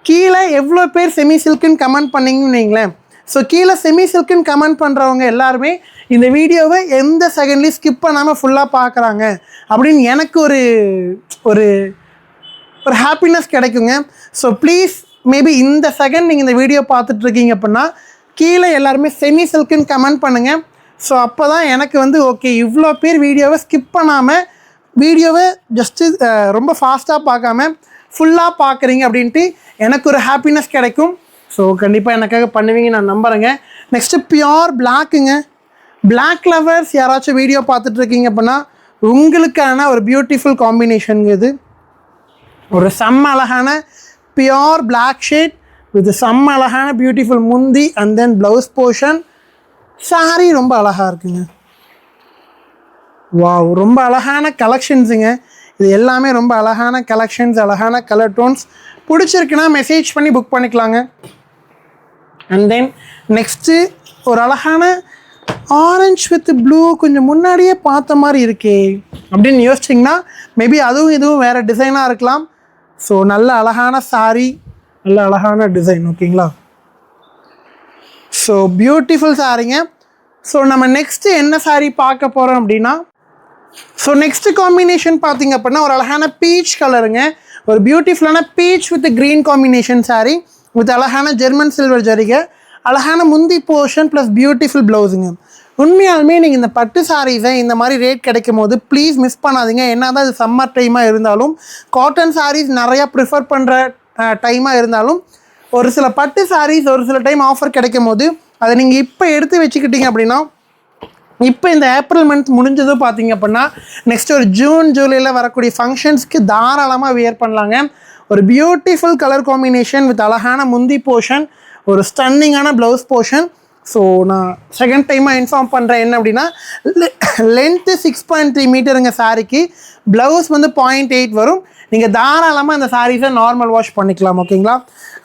கீழே எவ்வளோ பேர் செமி சில்க்குன்னு கமெண்ட் பண்ணிங்கன்னு வைங்களேன். ஸோ கீழே செமி சில்க்குன்னு கமெண்ட் பண்ணுறவங்க எல்லாருமே இந்த வீடியோவை எந்த செகண்ட்லேயும் ஸ்கிப் பண்ணாமல் ஃபுல்லாக பார்க்குறாங்க அப்படின்னு எனக்கு ஒரு ஒரு ஒரு ஹாப்பினஸ் கிடைக்குங்க. ஸோ ப்ளீஸ் மேபி இந்த செகண்ட் நீங்கள் இந்த வீடியோ பார்த்துட்ருக்கீங்க அப்படின்னா கீழே எல்லாருமே செமி சில்க்குன்னு கமெண்ட் பண்ணுங்கள். ஸோ அப்போ தான் எனக்கு வந்து ஓகே இவ்வளோ பேர் வீடியோவை ஸ்கிப் பண்ணாமல் வீடியோவை ஜஸ்ட்டு ரொம்ப ஃபாஸ்ட்டாக பார்க்காம ஃபுல்லாக பார்க்குறீங்க அப்படின்ட்டு எனக்கு ஒரு ஹாப்பினஸ் கிடைக்கும். ஸோ கண்டிப்பாக எனக்காக பண்ணுவீங்க நான் நம்புகிறேங்க. நெக்ஸ்ட்டு பியோர் பிளாக்குங்க. பிளாக் லவர்ஸ் யாராச்சும் வீடியோ பார்த்துட்ருக்கீங்க அப்படின்னா உங்களுக்கான ஒரு பியூட்டிஃபுல் காம்பினேஷனுங்க இது. ஒரு செம்ம அழகான பியோர் பிளாக் ஷேட் வித் செம்ம அழகான பியூட்டிஃபுல் முந்தி and then blouse portion. Sari ரொம்ப அழகாக இருக்குங்க. வாவ், ரொம்ப அழகான கலெக்ஷன்ஸுங்க. இது எல்லாமே ரொம்ப அழகான கலெக்ஷன்ஸ், அழகான கலர் டோன்ஸ். பிடிச்சிருக்குன்னா மெசேஜ் பண்ணி புக் பண்ணிக்கலாங்க. அண்ட் தென் நெக்ஸ்ட்டு ஒரு அழகான ஆரஞ்ச் வித் ப்ளூ. கொஞ்சம் முன்னாடியே பார்த்த மாதிரி இருக்கே அப்படின்னு யோசிச்சிங்கன்னா மேபி அதுவும் இதுவும் வேறு டிசைனாக இருக்கலாம். ஸோ நல்ல அழகான சாரீ, நல்ல அழகான டிசைன். ஓகேங்களா? ஸோ பியூட்டிஃபுல் சாரீங்க. ஸோ நம்ம நெக்ஸ்ட்டு என்ன சாரீ பார்க்க போகிறோம் அப்படின்னா ஸோ நெக்ஸ்ட்டு காம்பினேஷன் பார்த்திங்க அப்படின்னா ஒரு அழகான பீச் கலருங்க. ஒரு பியூட்டிஃபுல்லான beach with green combination sari with அழகான ஜெர்மன் சில்வர் ஜரிகை, அழகான முந்தி போர்ஷன் ப்ளஸ் பியூட்டிஃபுல் ப்ளவுஸுங்க. உண்மையாலுமே நீங்கள் இந்த பட்டு சாரீஸை இந்த மாதிரி ரேட் கிடைக்கும் போது ப்ளீஸ் மிஸ் பண்ணாதீங்க. என்ன தான் இது சம்மர் டைமாக இருந்தாலும் காட்டன் சாரீஸ் நிறையா ப்ரிஃபர் பண்ணுற டைமாக இருந்தாலும் ஒரு சில பட்டு சாரீஸ் ஒரு சில டைம் ஆஃபர் கிடைக்கும் போது அதை நீங்கள் இப்போ எடுத்து வச்சுக்கிட்டீங்க அப்படின்னா இப்போ இந்த ஏப்ரல் மந்த் முடிஞ்சதும் பார்த்தீங்க அப்படின்னா நெக்ஸ்ட் ஒரு ஜூன் ஜூலையில் வரக்கூடிய ஃபங்க்ஷன்ஸ்க்கு தாராளமாக வியர் பண்ணலாங்க. ஒரு பியூட்டிஃபுல் கலர் காம்பினேஷன் வித் அழகான முந்தி போர்ஷன், ஒரு ஸ்டன்னிங்கான ப்ளவுஸ் போர்ஷன். ஸோ நான் செகண்ட் டைமாக இன்ஃபார்ம் பண்ணுறேன் என்ன அப்படின்னா லென்த்து 6.3 மீட்டருங்க சாரீக்கு. ப்ளவுஸ் வந்து 0.8 வரும். நீங்கள் தாராளமாக இந்த சாரீஸை நார்மல் வாஷ் பண்ணிக்கலாம். ஓகேங்களா?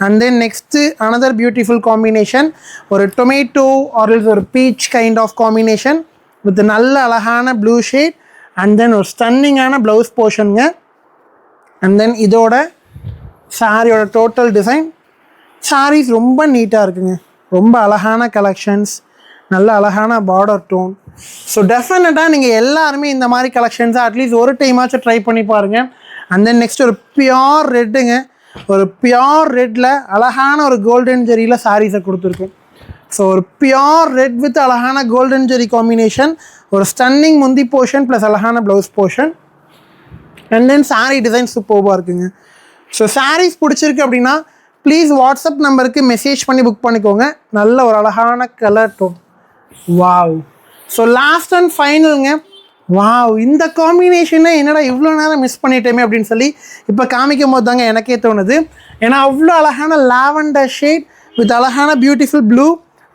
And then next another beautiful combination ஒரு டொமேட்டோ ஆர் ஒரு peach kind of combination with நல்ல அழகான ப்ளூ ஷேட் அண்ட் தென் ஒரு ஸ்டன்னிங்கான ப்ளவுஸ் போர்ஷனுங்க. அண்ட் தென் இதோட சாரியோட டோட்டல் டிசைன். சாரீஸ் ரொம்ப நீட்டாக இருக்குங்க. ரொம்ப அழகான கலெக்ஷன்ஸ், நல்ல அழகான பார்டர் டோன். ஸோ டெஃபினட்டாக நீங்கள் எல்லாருமே இந்த மாதிரி கலெக்ஷன்ஸை அட்லீஸ்ட் ஒரு டைமாச்சும் ட்ரை பண்ணி பாருங்கள். அண்ட் தென் நெக்ஸ்ட் ஒரு பியோர் ரெட்டுங்க. ஒரு பியோர் ரெட்டில் அழகான ஒரு கோல்டன் ஜெரியில் சாரீஸை கொடுத்துருக்கோம். ஸோ ஒரு பியோர் ரெட் வித் அழகான கோல்டன் ஜெரி காம்பினேஷன், ஒரு ஸ்டன்னிங் முந்தி போர்ஷன் ப்ளஸ் அழகான blouse portion. And then sari design சூப்பராக இருக்குங்க. ஸோ sarees பிடிச்சிருக்கு அப்படின்னா ப்ளீஸ் வாட்ஸ்அப் நம்பருக்கு மெசேஜ் பண்ணி புக் பண்ணிக்கோங்க. நல்ல ஒரு அழகான colour tone. Wow. So last and ஃபைனலுங்க. வாவ், இந்த காம்பினேஷனை என்னடா இவ்வளோ நேரம் மிஸ் பண்ணிட்டேமே அப்படின்னு சொல்லி இப்போ காமிக்கும் போது தாங்க எனக்கே தோணுது. ஏன்னா அவ்வளோ அழகான லாவெண்டர் ஷேட் வித் அழகான பியூட்டிஃபுல் ப்ளூ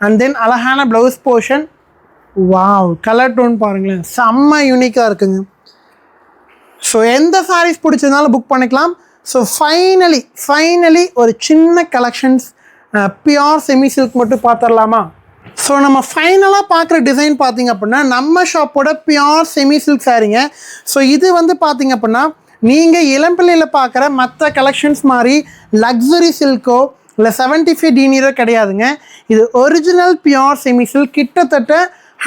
அண்ட் தென் அழகான blouse portion. Wow, colour tone பாருங்களேன், செம்ம யூனிக்காக இருக்குங்க. ஸோ எந்த சாரீஸ் பிடிச்சதுனாலும் புக் பண்ணிக்கலாம். ஸோ ஃபைனலி ஒரு சின்ன கலெக்ஷன்ஸ் பியோர் செமி சில்க் மட்டும் பார்த்துடலாமா? ஸோ நம்ம ஃபைனலாக பார்க்குற டிசைன் பார்த்திங்க அப்படின்னா நம்ம ஷாப்போட பியோர் செமி சில்க் சாரீங்க. ஸோ இது வந்து பார்த்திங்க அப்படின்னா நீங்கள் இளம்பிள்ளையில் பார்க்குற மற்ற கலெக்ஷன்ஸ் மாதிரி லக்ஸுரி சில்க்கோ இல்லை 75 டீனியரோ கிடையாதுங்க. இது ஒரிஜினல் பியோர் செமி சில்க், கிட்டத்தட்ட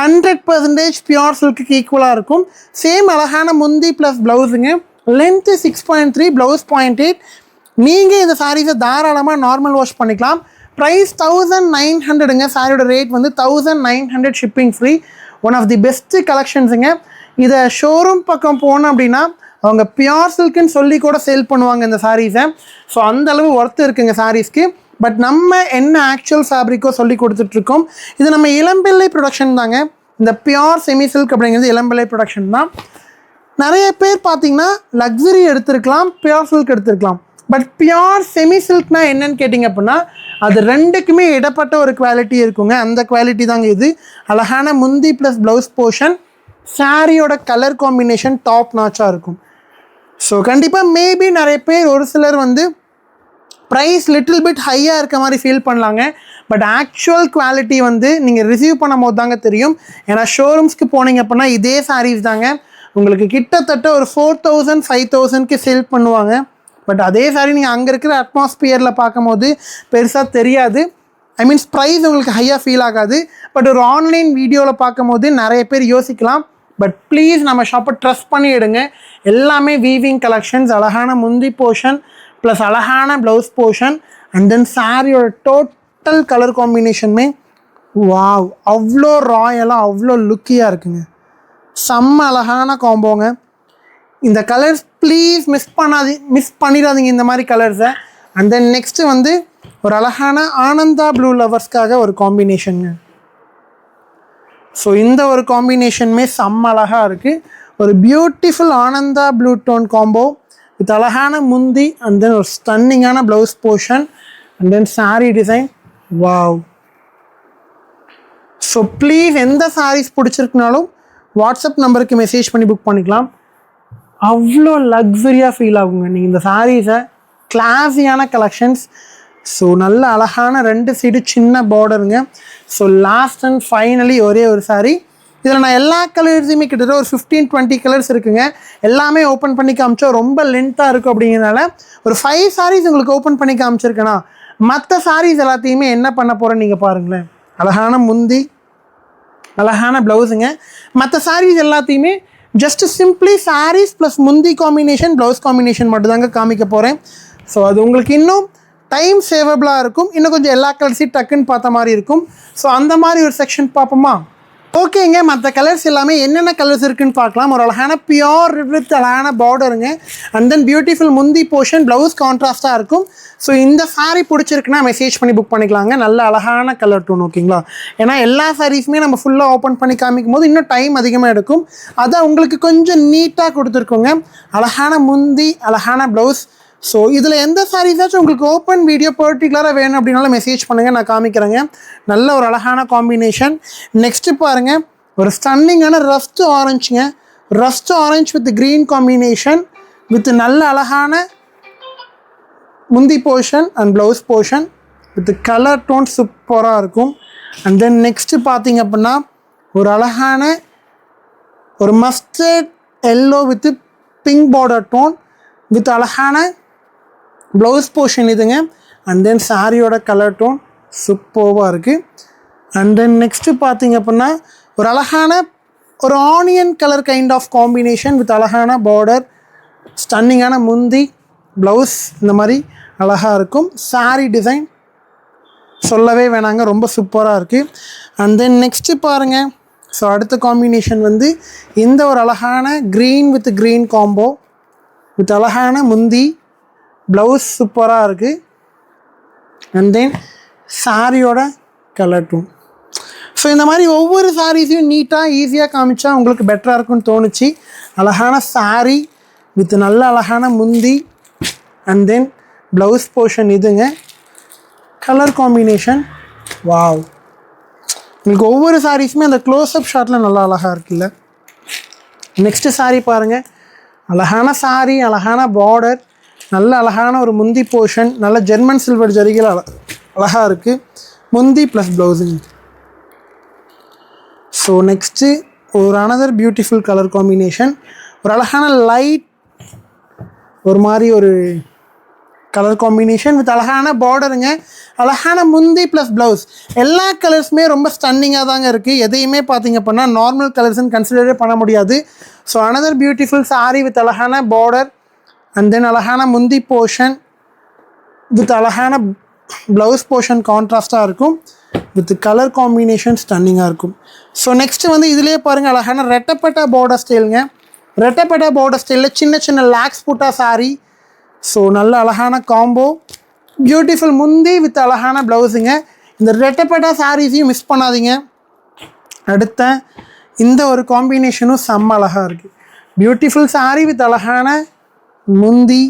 100% பியோர் சில்க்கு ஈக்குவலாக இருக்கும். சேம் அழகான முந்தி ப்ளஸ் ப்ளவுஸுங்க. Length 6.3, blouse 0.8. நீங்கள் இந்த சாரீஸை தாராளமாக நார்மல் வாஷ் பண்ணிக்கலாம். ப்ரைஸ் 1900ங்க. சாரியோட ரேட் வந்து 1900, shipping free. One of the best கலெக்ஷன்ஸுங்க. இதை ஷோரூம் பக்கம் போனோம் அப்படின்னா அவங்க பியோர் சில்க்குன்னு சொல்லி கூட சேல் பண்ணுவாங்க இந்த சாரீஸை. ஸோ அந்தளவு ஒர்த்து இருக்குங்க சாரீஸ்க்கு. பட் நம்ம என்ன ஆக்சுவல் ஃபேப்ரிக்கோ சொல்லி கொடுத்துட்ருக்கோம். இது நம்ம இளம்பிள்ளை ப்ரொடக்ஷன் தாங்க. இந்த பியோர் செமி சில்க் அப்படிங்கிறது இளம்பிள்ளை ப்ரொடக்ஷன் தான். நிறைய பேர் பார்த்தீங்கன்னா லக்ஸுரி எடுத்துருக்கலாம், பியோர் சில்க் எடுத்துருக்கலாம். பட் பியோர் செமி சில்க்னா என்னன்னு கேட்டிங்க அப்படின்னா அது ரெண்டுக்குமே இடப்பட்ட ஒரு குவாலிட்டி இருக்குங்க. அந்த குவாலிட்டி தாங்க இது. அழகான முந்தி ப்ளஸ் ப்ளவுஸ் போர்ஷன், சாரியோட கலர் காம்பினேஷன் டாப் நாச்சாக இருக்கும். ஸோ கண்டிப்பாக மேபி நிறைய பேர் ஒரு சிலர் வந்து ப்ரைஸ் லிட்டில் பிட் ஹையாக இருக்க மாதிரி ஃபீல் பண்ணலாங்க. பட் ஆக்சுவல் குவாலிட்டி வந்து நீங்கள் ரிசீவ் பண்ணும் போது தாங்க தெரியும். ஏன்னா ஷோரூம்ஸ்க்கு போனீங்க அப்படின்னா இதே சாரீஸ் தாங்க உங்களுக்கு கிட்டத்தட்ட ஒரு 4000 5000க்கு சேல் பண்ணுவாங்க. பட் அதே சாரி நீங்கள் அங்கே இருக்கிற அட்மாஸ்பியரில் பார்க்கும் போது பெருசாக தெரியாது. ஐ மீன்ஸ் ப்ரைஸ் உங்களுக்கு ஹையாக ஃபீல் ஆகாது. பட் ஒரு ஆன்லைன் வீடியோவில் பார்க்கும் போது நிறைய பேர் யோசிக்கலாம். பட் ப்ளீஸ் நம்ம ஷாப்பை ட்ரஸ்ட் பண்ணி எடுங்க. எல்லாமே வீவிங் கலெக்ஷன்ஸ், அழகான முந்தி போர்ஷன் ப்ளஸ் அழகான ப்ளவுஸ் போர்ஷன் அண்ட் தென் சாரியோட டோட்டல் கலர் காம்பினேஷனுமே வாவ் அவ்வளோ ராயலாக அவ்வளோ லுக்கியாக இருக்குங்க. செம்ம அழகான காம்போங்க. இந்த கலர்ஸ் ப்ளீஸ் மிஸ் பண்ணிடாதீங்க இந்த மாதிரி கலர்ஸை. அண்ட் தென் நெக்ஸ்ட்டு வந்து ஒரு அழகான ஆனந்தா ப்ளூ லவர்ஸ்க்காக ஒரு காம்பினேஷனுங்க. ஸோ இந்த ஒரு காம்பினேஷனுமே செம்ம அழகாக இருக்குது. ஒரு beautiful Ananda blue tone combo with அழகான முந்தி அண்ட் தென் ஒரு ஸ்டன்னிங்கான blouse portion and then sari design. Wow. So please எந்த சாரீஸ் பிடிச்சிருக்குனாலும் வாட்ஸ்அப் நம்பருக்கு மெசேஜ் பண்ணி புக் பண்ணிக்கலாம். அவ்வளோ லக்ஸரியாக ஃபீல் ஆகுங்க நீங்கள் இந்த சாரீஸை. கிளாஸியான கலெக்ஷன்ஸ். ஸோ நல்ல அழகான 2 சைடு சின்ன பார்டருங்க. ஸோ லாஸ்ட் அண்ட் ஃபைனலி ஒரே ஒரு சாரீ. இதில் நான் எல்லா கலர்ஸுமே கிட்டத்தட்ட ஒரு 15-20 கலர்ஸ் இருக்குங்க. எல்லாமே ஓப்பன் பண்ணி காமிச்சா ரொம்ப லென்த்தாக இருக்கும். அப்படிங்கிறதுனால ஒரு 5 சாரீஸ் உங்களுக்கு ஓப்பன் பண்ணி காமிச்சிருக்கேன்னா மற்ற சாரீஸ் எல்லாத்தையுமே என்ன பண்ண போகிறேன்னு நீங்கள் பாருங்களேன். அழகான முந்தி, அழகான ப்ளவுஸுங்க. மற்ற சாரீஸ் எல்லாத்தையுமே ஜஸ்ட் சிம்பிளி சாரீஸ் ப்ளஸ் முந்தி காம்பினேஷன் ப்ளவுஸ் காம்பினேஷன் மட்டும்தாங்க காமிக்க போகிறேன். ஸோ அது உங்களுக்கு இன்னும் டைம் சேவபிளாக இருக்கும். இன்னும் கொஞ்சம் எல்லா கலர்ஸையும் டக்குன்னு பார்த்த மாதிரி இருக்கும். ஸோ அந்த மாதிரி ஒரு செக்ஷன் பார்ப்போமா? ஓகேங்க. மற்ற கலர்ஸ் எல்லாமே என்னென்ன கலர்ஸ் இருக்குதுன்னு பார்க்கலாம். ஒரு அழகான பியோர் வித் அழகான பார்டருங்க அண்ட் தென் பியூட்டிஃபுல் முந்தி போர்ஷன், ப்ளவுஸ் கான்ட்ராஸ்ட்டாக இருக்கும். ஸோ இந்த சாரீ பிடிச்சிருக்குன்னா மெசேஜ் பண்ணி புக் பண்ணிக்கலாங்க. நல்ல அழகான கலர் டோன். ஓகேங்களா? ஏன்னா எல்லா சாரீஸுமே நம்ம ஃபுல்லாக ஓப்பன் பண்ணி காமிக்கும் போது இன்னும் டைம் அதிகமாக எடுக்கும். அதை உங்களுக்கு கொஞ்சம் நீட்டாக கொடுத்துருக்கோங்க. அழகான முந்தி, அழகான ப்ளவுஸ். ஸோ இதில் எந்த சாரீஸாச்சும் உங்களுக்கு ஓப்பன் வீடியோ பர்டிகுலராக வேணும் அப்படின்னாலும் மெசேஜ் பண்ணுங்கள், நான் காமிக்கிறேங்க. நல்ல ஒரு அழகான காம்பினேஷன். நெக்ஸ்ட்டு பாருங்கள், ஒரு ஸ்டன்னிங்கான ரஸ்ட் ஆரஞ்சுங்க. Rust orange with green combination with நல்ல அழகான முந்தி portion and blouse portion with colour tone சூப்பராக இருக்கும். அண்ட் தென் நெக்ஸ்ட்டு பார்த்திங்க அப்படின்னா ஒரு அழகான ஒரு mustard yellow with pink border tone with அழகான ப்ளவுஸ் போர்ஷன் இதுங்க. அண்ட் தென் சாரியோட கலர் டோன் சூப்பராக இருக்குது. அண்ட் தென் நெக்ஸ்ட்டு பார்த்திங்க அப்படின்னா ஒரு அழகான ஒரு onion colour kind of combination with அழகான பார்டர், ஸ்டன்னிங்கான முந்தி, ப்ளவுஸ் இந்த மாதிரி அழகாக இருக்கும். சாரீ டிசைன் சொல்லவே வேணாங்க, ரொம்ப சூப்பராக இருக்குது. அண்ட் தென் நெக்ஸ்ட்டு பாருங்கள். ஸோ அடுத்த காம்பினேஷன் வந்து இந்த ஒரு அழகான green with green combo with அழகான முந்தி, ப்ளவுஸ் சூப்பராக இருக்குது. அண்ட் தென் சாரியோட கலர் டூன். ஸோ இந்த மாதிரி ஒவ்வொரு சாரீஸையும் நீட்டாக ஈஸியாக காமிச்சா உங்களுக்கு பெட்டராக இருக்கும்னு தோணுச்சு. அழகான சாரீ வித் நல்ல அழகான முந்தி அண்ட் தென் ப்ளவுஸ் போர்ஷன் இதுங்க. Colour combination wow. உங்களுக்கு ஒவ்வொரு சாரீஸுமே அந்த க்ளோஸ்அப் ஷாட்டில் நல்லா அழகாக இருக்குல்ல. நெக்ஸ்ட்டு சாரீ பாருங்கள். அழகான சாரீ, அழகான பார்டர், நல்ல அழகான ஒரு முந்தி போர்ஷன், நல்ல ஜெர்மன் சில்வர் ஜரிகள் அழகாக இருக்குது. முந்தி ப்ளஸ் ப்ளவுஸுங்க. ஸோ நெக்ஸ்ட்டு ஒரு அனதர் பியூட்டிஃபுல் கலர் காம்பினேஷன். ஒரு அழகான லைட் ஒரு மாதிரி ஒரு கலர் காம்பினேஷன் வித் அழகான பார்டருங்க. அழகான முந்தி ப்ளஸ் ப்ளவுஸ். எல்லா கலர்ஸுமே ரொம்ப ஸ்டன்னிங்காக தாங்க இருக்குது. எதையுமே பார்த்திங்க அப்படின்னா நார்மல் கலர்ஸ்ன்னு கன்சிடரே பண்ண முடியாது. So another beautiful sari with அழகான பார்டர் அண்ட் தென் அழகான முந்தி போர்ஷன் வித் அழகான ப்ளவுஸ் போர்ஷன் கான்ட்ராஸ்ட்டாக இருக்கும். வித் கலர் காம்பினேஷன் ஸ்டன்னிங்காக இருக்கும். ஸோ நெக்ஸ்ட்டு வந்து இதுலேயே பாருங்கள் அழகான ரெட்டப்பட்டா பார்டர் ஸ்டைலுங்க. ரெட்டப்பட்டா பார்டர் ஸ்டைலில் சின்ன சின்ன லாக்ஸ் புட்டா சாரீ. ஸோ நல்ல அழகான காம்போ, பியூட்டிஃபுல் முந்தி வித் அழகான ப்ளவுஸுங்க. இந்த ரெட்டப்பட்டா சாரீஸையும் மிஸ் பண்ணாதீங்க. அடுத்த இந்த ஒரு காம்பினேஷனும் செம்ம அழகாக இருக்குது. பியூட்டிஃபுல் சாரீ வித் அழகான முந்தி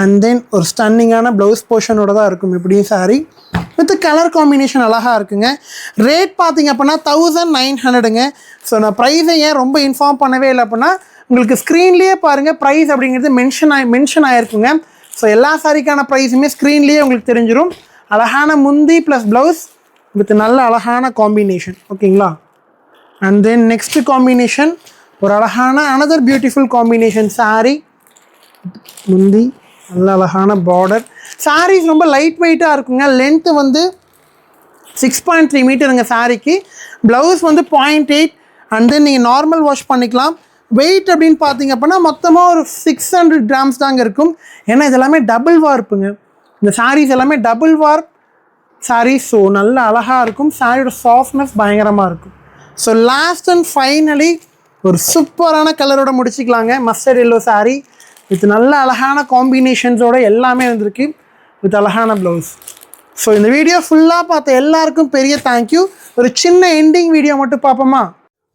அண்ட் தென் ஒரு ஸ்டன்னிங்கான ப்ளவுஸ் போர்ஷனோட தான் இருக்கும் இப்படியும் சாரீ வித் கலர் காம்பினேஷன் அழகாக இருக்குங்க. ரேட் பார்த்திங்க அப்படின்னா 1900ங்க. ஸோ நான் ப்ரைஸை ஏன் ரொம்ப இன்ஃபார்ம் பண்ணவே இல்லை அப்படின்னா உங்களுக்கு ஸ்க்ரீன்லேயே பாருங்கள் ப்ரைஸ் அப்படிங்கிறது மென்ஷன் ஆகிருக்குங்க. ஸோ எல்லா சாரிக்கான ப்ரைஸுமே ஸ்க்ரீன்லேயே உங்களுக்கு தெரிஞ்சிடும். அழகான முந்தி ப்ளஸ் ப்ளவுஸ் வித் நல்ல அழகான காம்பினேஷன். ஓகேங்களா. அண்ட் தென் நெக்ஸ்ட்டு காம்பினேஷன் ஒரு அழகான அனதர் பியூட்டிஃபுல் காம்பினேஷன். சாரீ முந்தி நல்ல அழகான பார்டர். சாரீஸ் ரொம்ப லைட் வெயிட்டாக இருக்குங்க. லென்த்து வந்து 6.3 மீட்டருங்க சாரீக்கு. ப்ளவுஸ் வந்து 0.8 அண்ட் தென் நீங்கள் நார்மல் வாஷ் பண்ணிக்கலாம். வெயிட் அப்படின்னு பார்த்தீங்க அப்படின்னா மொத்தமாக ஒரு 600 கிராம்ஸ் தாங்க இருக்கும். ஏன்னா இது எல்லாமே டபுள் வார்ப்புங்க. இந்த சாரீஸ் எல்லாமே டபுள் வார்ப் சாரீஸ். ஸோ நல்ல அழகாக இருக்கும். சாரியோட சாஃப்ட்னஸ் பயங்கரமாக இருக்கும். ஸோ லாஸ்ட் அண்ட் ஃபைனலி ஒரு சூப்பரான கலரோட முடிச்சிக்கலாங்க. மஸ்டர்ட் எல்லோ சாரீ வித் நல்ல அழகான காம்பினேஷன்ஸோட எல்லாமே வந்திருக்கு வித் அழகான ப்ளவுஸ். ஸோ இந்த வீடியோ ஃபுல்லாக பார்த்த எல்லாருக்கும் பெரிய தேங்க்யூ. ஒரு சின்ன எண்டிங் வீடியோ மட்டும் பார்ப்போமா?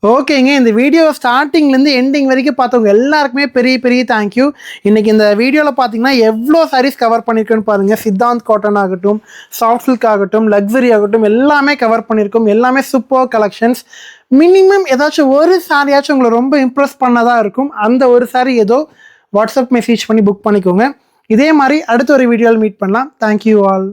ஓகேங்க. இந்த வீடியோ ஸ்டார்டிங்லேருந்து எண்டிங் வரைக்கும் பார்த்தவங்க எல்லாருக்குமே பெரிய பெரிய தேங்க்யூ. இன்றைக்கி இந்த வீடியோவில் பார்த்தீங்கன்னா எவ்வளோ சாரீஸ் கவர் பண்ணியிருக்கேன்னு பாருங்கள். சித்தாந்த் காட்டன் ஆகட்டும், சாஃப்ட் சில்க் ஆகட்டும், லக்ஸரி ஆகட்டும், எல்லாமே கவர் பண்ணியிருக்கோம். எல்லாமே சூப்பர் கலெக்ஷன்ஸ். மினிமம் ஏதாச்சும் ஒரு சாரியாச்சும் உங்களை ரொம்ப இம்ப்ரெஸ் பண்ணதாக இருக்கும். அந்த ஒரு சாரி ஏதோ வாட்ஸ்அப் மெசேஜ் பண்ணி புக் பண்ணிக்கோங்க. இதே மாதிரி அடுத்த ஒரு வீடியோவில் மீட் பண்ணலாம். Thank you all.